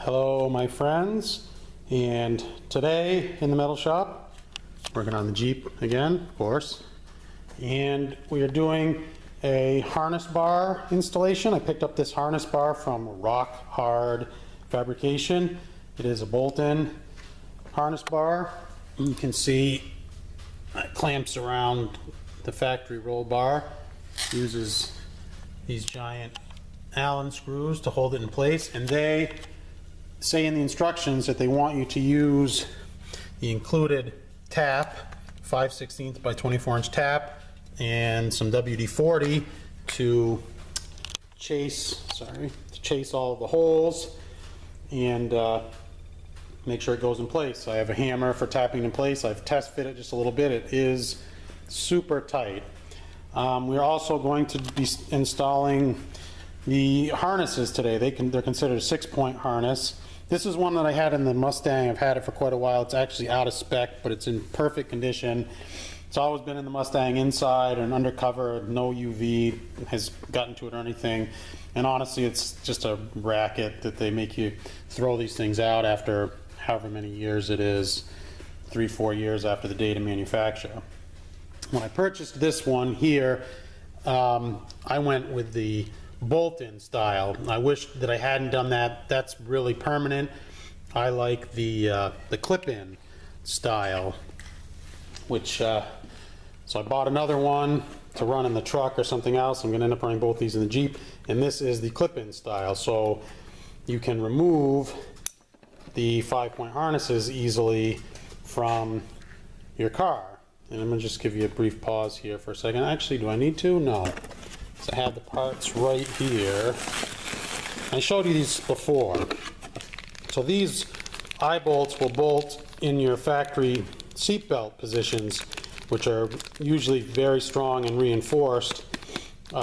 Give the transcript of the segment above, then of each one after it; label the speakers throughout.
Speaker 1: Hello my friends, and today in the metal shop, working on the Jeep again, of course, and we are doing a harness bar installation. I picked up this harness bar from RockHard Fabrication. It is a bolt-in harness bar. You can see it clamps around the factory roll bar, uses these giant Allen screws to hold it in place, and they say in the instructions that they want you to use the included tap, 5/16 by 24 inch tap, and some WD-40 to chase all of the holes and make sure it goes in place. I have a hammer for tapping in place. I've test fit it just a little bit. It is super tight. We're also going to be installing the harnesses today. They're considered a 6-point harness. This is one that I had in the Mustang. I've had it for quite a while. It's actually out of spec, but it's in perfect condition. It's always been in the Mustang inside and undercover, no UV has gotten to it or anything. And honestly, it's just a racket that they make you throw these things out after however many years it is, 3-4 years after the date of manufacture. When I purchased this one here, I went with the bolt-in style. I wish that I hadn't done that. That's really permanent. I like the clip-in style, which so I bought another one to run in the truck or something else. I'm going to end up running both these in the Jeep, and this is the clip-in style, so you can remove the 5-point harnesses easily from your car. And I'm going to just give you a brief pause here for a second. Actually, do I need to? No. So I have the parts right here. I showed you these before. So these eye bolts will bolt in your factory seatbelt positions, which are usually very strong and reinforced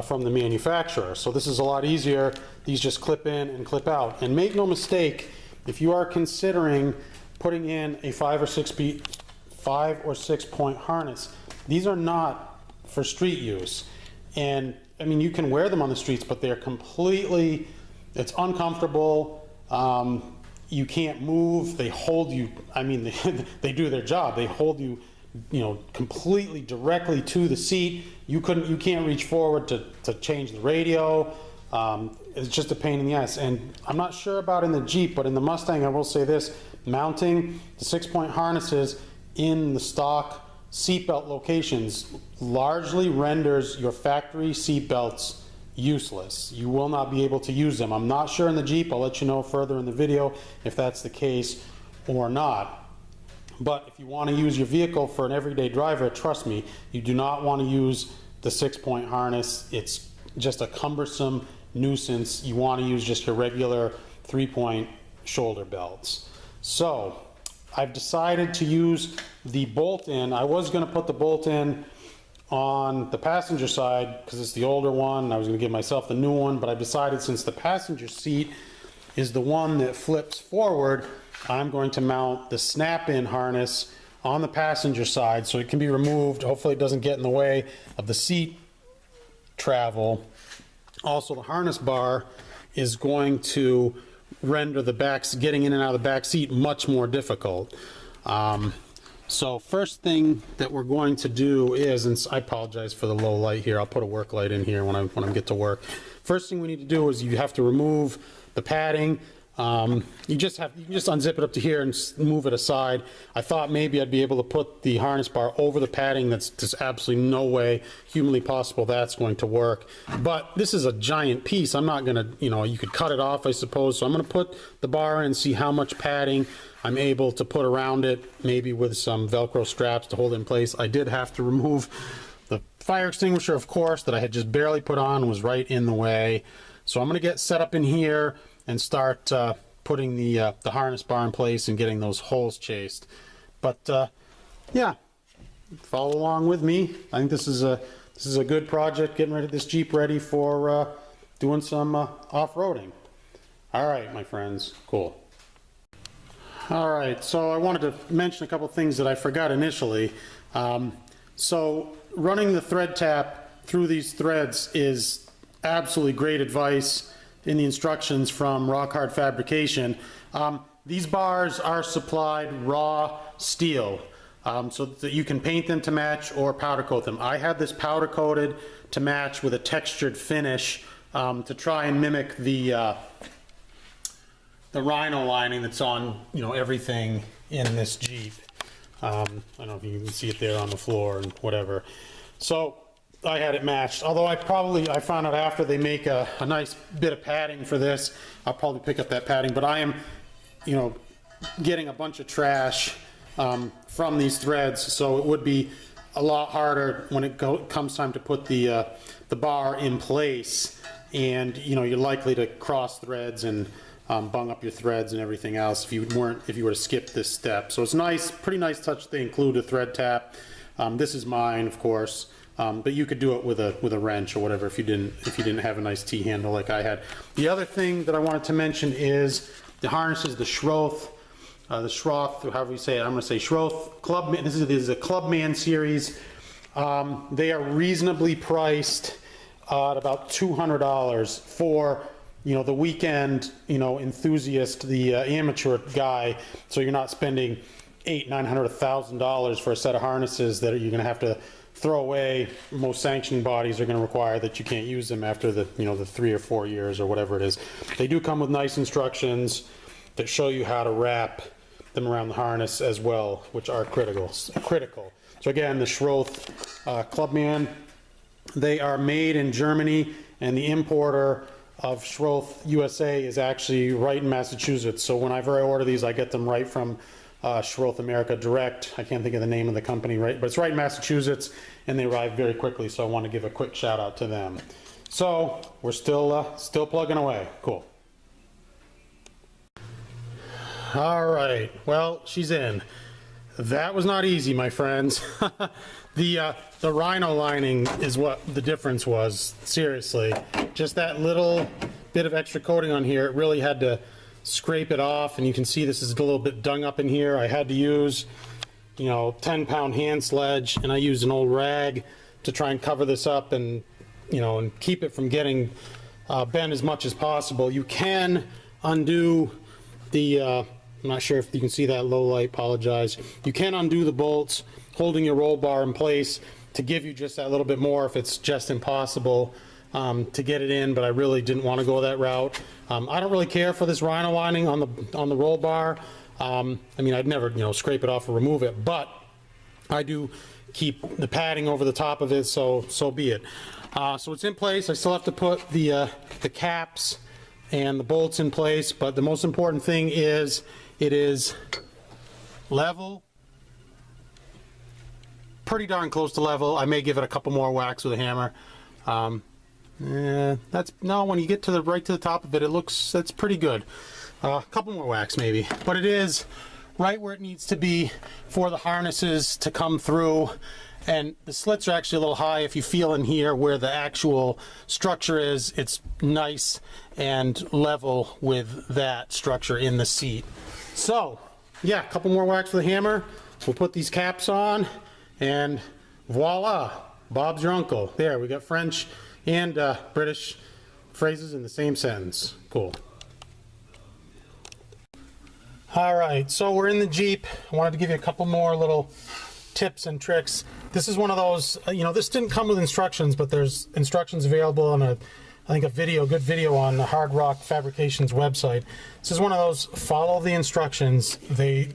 Speaker 1: from the manufacturer. So this is a lot easier. These just clip in and clip out. And make no mistake, if you are considering putting in a 5 or 6 point harness, these are not for street use. And I mean, you can wear them on the streets, but they're completely, it's uncomfortable. You can't move. They hold you, I mean, they do their job. They hold you, completely directly to the seat. You can't reach forward to change the radio. It's just a pain in the ass. And I'm not sure about in the Jeep, but in the Mustang, I will say this, mounting the 6-point harnesses in the stock seatbelt locations largely renders your factory seatbelts useless. You will not be able to use them. I'm not sure in the Jeep. I'll let you know further in the video if that's the case or not. But if you want to use your vehicle for an everyday driver, trust me, you do not want to use the 6-point harness. It's just a cumbersome nuisance. You want to use just your regular 3-point shoulder belts. So I've decided to use the bolt-in. I was going to put the bolt-in on the passenger side because it's the older one. I was going to give myself the new one, but I've decided since the passenger seat is the one that flips forward, I'm going to mount the snap-in harness on the passenger side so it can be removed. Hopefully it doesn't get in the way of the seat travel. Also, the harness bar is going to render the getting in and out of the back seat much more difficult. So first thing that we're going to do is, and I apologize for the low light here, I'll put a work light in here when I get to work. First thing we need to do is you have to remove the padding. You can just unzip it up to here and move it aside. I thought maybe I'd be able to put the harness bar over the padding. That's just absolutely no way humanly possible that's going to work. But this is a giant piece. I'm not gonna, you could cut it off, I suppose. So I'm gonna put the bar in and see how much padding I'm able to put around it, maybe with some Velcro straps to hold it in place. I did have to remove the fire extinguisher, of course, that I had just barely put on, was right in the way. So I'm gonna get set up in here and start putting the harness bar in place and getting those holes chased. But yeah, follow along with me. I think this is a good project, getting this Jeep ready for doing some off-roading. All right, my friends, cool. All right, so I wanted to mention a couple things that I forgot initially. So running the thread tap through these threads is absolutely great advice. in the instructions from RockHard Fabrication. These bars are supplied raw steel, so that you can paint them to match or powder coat them. I had this powder coated to match with a textured finish to try and mimic the rhino lining that's on, you know, everything in this Jeep. I don't know if you can see it there on the floor and whatever. So I had it matched. Although I found out after they make a nice bit of padding for this, I'll probably pick up that padding. But I am, you know, getting a bunch of trash from these threads, so it would be a lot harder when it comes time to put the bar in place. And you know, you're likely to cross threads and bung up your threads and everything else if you were to skip this step. So it's nice, pretty nice touch. They include a thread tap. This is mine, of course, but you could do it with a wrench or whatever if you didn't have a nice T handle like I had. The other thing that I wanted to mention is the harnesses, the Schroth, however you say it. I'm going to say Schroth Clubman. This is a Clubman series. They are reasonably priced at about $200 for, you know, the weekend, you know, enthusiast, the amateur guy. So you're not spending $800, $900, $1,000 for a set of harnesses that you're going to have to throw away. Most sanctioning bodies are going to require that you can't use them after the, you know, the 3 or 4 years or whatever it is. They do come with nice instructions that show you how to wrap them around the harness as well, which are critical. So again, the Schroth Clubman, they are made in Germany, and the importer of Schroth USA is actually right in Massachusetts. So whenever I order these, I get them right from Schroth America Direct. I can't think of the name of the company, right? But it's right in Massachusetts, and they arrive very quickly. So I want to give a quick shout out to them. So we're still plugging away. Cool. All right. Well, she's in. That was not easy, my friends. The rhino lining is what the difference was. Seriously, just that little bit of extra coating on here, it really had to scrape it off, and you can see this is a little bit dung up in here. I had to use, you know, 10-pound hand sledge, and I used an old rag to try and cover this up and, you know, and keep it from getting bent as much as possible. You can undo the I'm not sure if you can see that low light, apologize. You can undo the bolts holding your roll bar in place to give you just that little bit more if it's just impossible to get it in, but I really didn't want to go that route. I don't really care for this rhino lining on the roll bar. I mean, I'd never, you know, scrape it off or remove it, but I do keep the padding over the top of it, so be it. So it's in place. I still have to put the caps and the bolts in place, but the most important thing is it is level, pretty darn close to level. I may give it a couple more whacks with a hammer. When you get to right to the top of it, that's pretty good. A couple more whacks maybe, but it is right where it needs to be for the harnesses to come through. And the slits are actually a little high. If you feel in here where the actual structure is, it's nice and level with that structure in the seat. So yeah, a couple more whacks with a hammer. We'll put these caps on, and voila, Bob's your uncle. There, we got French and British phrases in the same sentence. Cool. All right, so we're in the Jeep. I wanted to give you a couple more little tips and tricks. This is one of those, you know, this didn't come with instructions, but there's instructions available on I think a good video on the Hard Rock Fabrications website. This is one of those, follow the instructions. They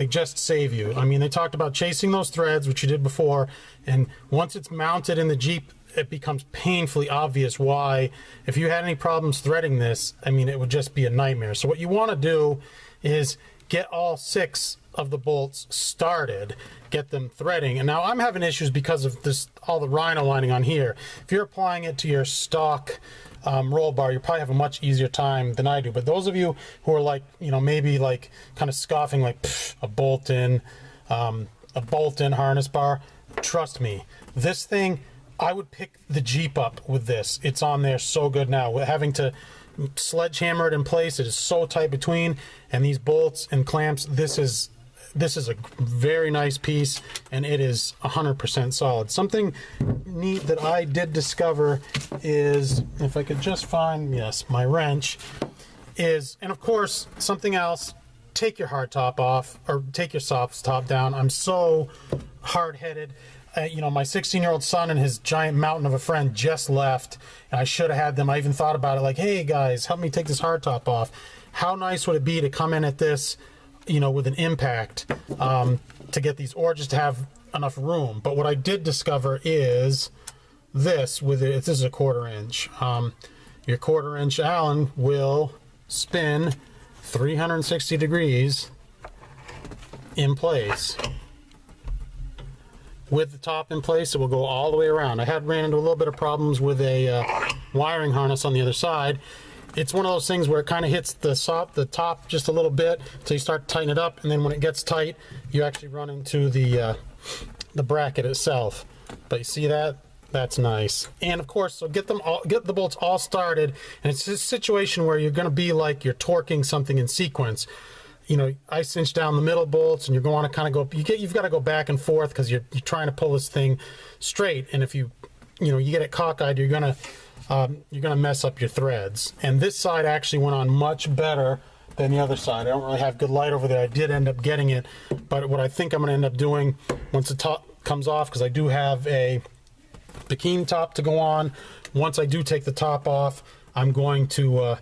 Speaker 1: just save you. I mean, they talked about chasing those threads, which you did before, and once it's mounted in the Jeep, it becomes painfully obvious why. If you had any problems threading this, I mean, it would just be a nightmare. So what you want to do is get all 6 of the bolts started, get them threading. And now I'm having issues because of this, all the rhino lining on here. If you're applying it to your stock roll bar, you probably have a much easier time than I do. But those of you who are like, you know, maybe like kind of scoffing, like a bolt-in harness bar, trust me, this thing, I would pick the Jeep up with this. It's on there so good now. We're having to sledgehammer it in place. It is so tight between, and these bolts and clamps, this is this is a very nice piece, and it is 100% solid. Something neat that I did discover is, if I could just find, yes, my wrench, is, and of course, something else, take your hard top off, or take your soft top down. I'm so hard-headed. You know, my 16-year-old son and his giant mountain of a friend just left, and I should have had them. I even thought about it, like, hey guys, help me take this hard top off. How nice would it be to come in at this, you know, with an impact to get these, or just to have enough room. But what I did discover is this, with it, this is a 1/4 inch. Your 1/4 inch Allen will spin 360 degrees in place. With the top in place, it will go all the way around. I had ran into a little bit of problems with a wiring harness on the other side. It's one of those things where it kind of hits the top just a little bit until you start to tighten it up, and then when it gets tight, you actually run into the bracket itself. But you see that? That's nice. And of course, so get the bolts all started, and it's a situation where you're going to be like you're torquing something in sequence. You know, I cinch down the middle bolts, and you're going to kind of go. You've got to go back and forth because you're trying to pull this thing straight. And if you get it cockeyed, you're gonna mess up your threads. And this side actually went on much better than the other side. I don't really have good light over there. I did end up getting it, but what I think I'm going to end up doing once the top comes off, because I do have a bikini top to go on. Once I do take the top off, I'm going to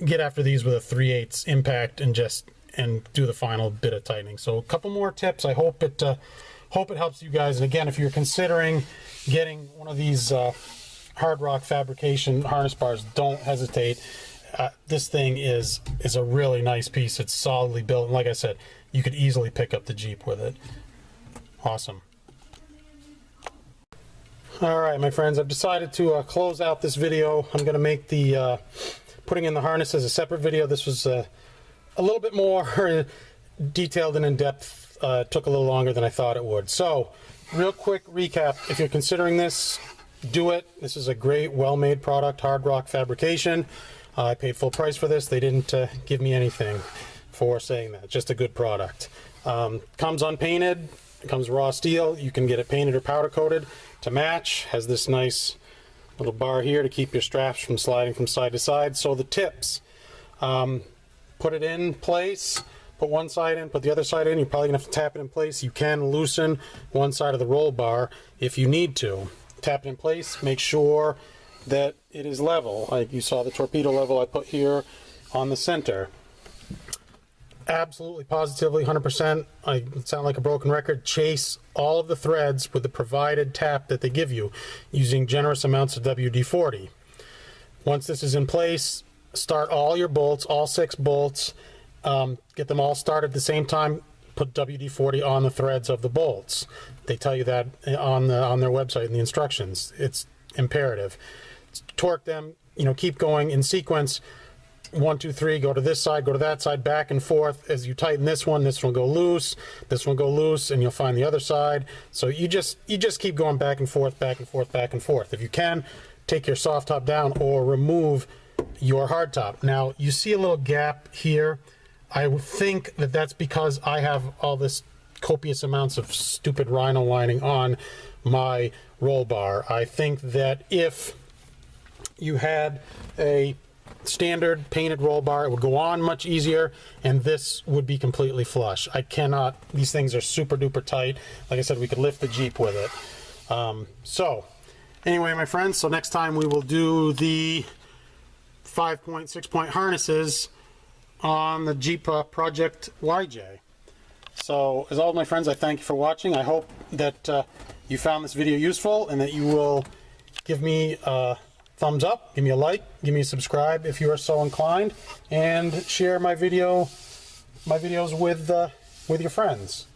Speaker 1: get after these with a 3/8 impact and do the final bit of tightening. So a couple more tips. I hope it helps you guys. And again, if you're considering getting one of these Hard Rock fabrication harness bars, don't hesitate. This thing is a really nice piece. It's solidly built, and like I said, you could easily pick up the Jeep with it. Awesome. All right, my friends, I've decided to close out this video. I'm going to make the putting in the harness as a separate video. This was a little bit more detailed and in-depth. Took a little longer than I thought it would. So, real quick recap. If you're considering this, do it. This is a great, well-made product, Hard Rock fabrication. I paid full price for this. They didn't give me anything for saying that. Just a good product. Comes unpainted. It comes raw steel. You can get it painted or powder coated to match. Has this nice little bar here to keep your straps from sliding from side to side. So the tips, put it in place, put one side in, put the other side in. You're probably gonna have to tap it in place. You can loosen one side of the roll bar if you need to. Tap it in place, make sure that it is level. Like you saw the torpedo level I put here on the center. Absolutely, positively, 100%. I sound like a broken record. Chase all of the threads with the provided tap that they give you using generous amounts of WD-40. Once this is in place, start all your bolts, all 6 bolts, get them all started at the same time. Put WD-40 on the threads of the bolts. They tell you that on their website in the instructions. It's imperative. Torque them, keep going in sequence. 1, 2, 3, go to this side, go to that side, back and forth. As you tighten this one will go loose, this one will go loose, and you'll find the other side. So you just keep going back and forth, back and forth, back and forth. If you can, take your soft top down or remove your hard top. Now, you see a little gap here. I think that that's because I have all this copious amounts of stupid rhino lining on my roll bar. I think that if you had a standard painted roll bar, it would go on much easier, and this would be completely flush. I cannot, these things are super duper tight. Like I said, we could lift the Jeep with it. So anyway, my friends, so next time we will do the 5-point, 6-point harnesses on the Jeep Project YJ. So as always, my friends, I thank you for watching. I hope that you found this video useful, and that you will give me a thumbs up, give me a like, give me a subscribe if you are so inclined, and share my videos with your friends.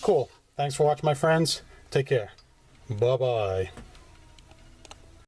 Speaker 1: Cool. Thanks for watching, my friends. Take care. Bye-bye.